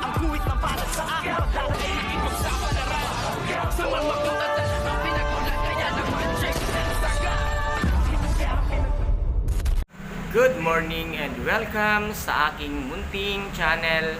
Ang guhit na para sa akin pagdadaig ipagsapalaran sa mga makatatan ang pinagulat kaya naman check saga. Good morning and welcome sa aking munting channel.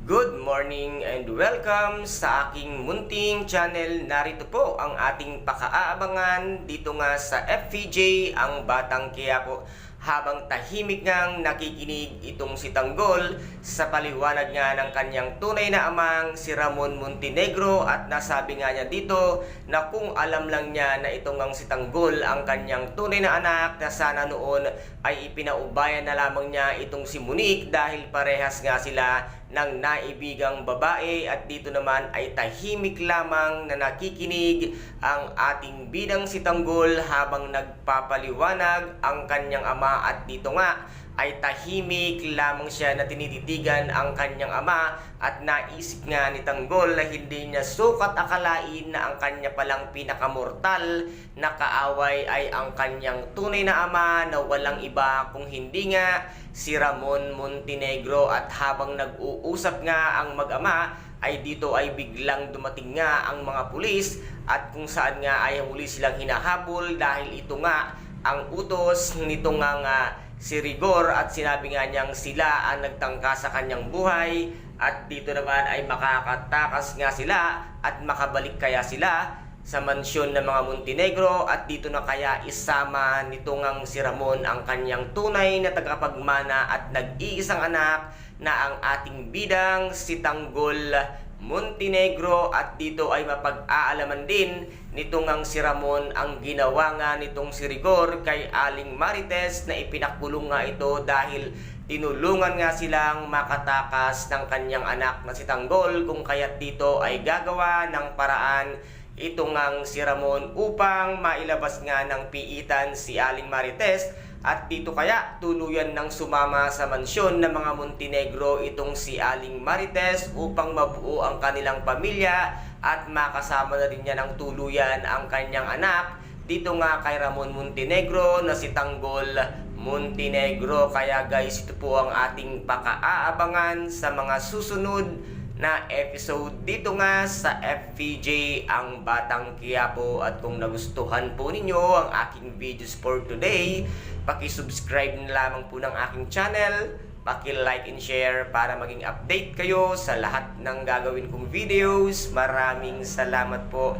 Good morning and welcome sa aking munting channel. Narito po ang ating pakaabangan dito nga sa FVJ ang Batang Quiapo. Habang tahimik ngang nakikinig itong si Tanggol sa paliwanag nga ng kanyang tunay na amang si Ramon Montenegro, at nasabi nga niya dito na kung alam lang niya na itong ang si Tanggol ang kanyang tunay na anak, na sana noon ay ipinaubayan na lamang niya itong si Monique dahil parehas nga sila ng naibigang babae. At dito naman ay tahimik lamang na nakikinig ang ating bidang si Tanggol habang nagpapaliwanag ang kanyang ama. At dito nga ay tahimik lamang siya na tinititigan ang kanyang ama, at naisip nga ni Tanggol na hindi niya sukat akalain na ang kanya palang pinakamortal na kaaway ay ang kanyang tunay na ama na walang iba kung hindi nga si Ramon Montenegro. At habang nag-uusap nga ang mag-ama ay dito ay biglang dumating nga ang mga pulis, at kung saan nga ay muli silang hinahabol dahil ito nga ang utos nito nga si Rigor, at sinabi nga niyang sila ang nagtangka sa kanyang buhay, at dito naman ay makakatakas nga sila at makabalik kaya sila sa mansyon ng mga Montenegro. At dito na kaya isama nito ngang si Ramon ang kanyang tunay na tagapagmana at nag-iisang anak na ang ating bidang si Tanggol Montenegro. At dito ay mapag-aalaman din nito ngang si Ramon ang ginawa nga nitong si Rigor kay Aling Marites, na ipinakulong nga ito dahil tinulungan nga silang makatakas ng kanyang anak na si Tanggol, kung kaya't dito ay gagawa ng paraan ito ngang si Ramon upang mailabas nga ng piitan si Aling Marites. At dito kaya tuluyan ng sumama sa mansyon ng mga Montenegro itong si Aling Marites upang mabuo ang kanilang pamilya at makasama na rin niya ng tuluyan ang kanyang anak dito nga kay Ramon Montenegro na si Tanggol Montenegro. Kaya guys, ito po ang ating pakaabangan sa mga susunod na episode dito nga sa FVJ ang Batang Quiapo. At kung nagustuhan po ninyo ang aking videos for today, paki-subscribe na lamang po ng aking channel, paki-like and share para maging update kayo sa lahat ng gagawin kong videos. Maraming salamat po.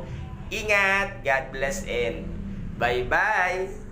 Ingat, God bless and bye-bye!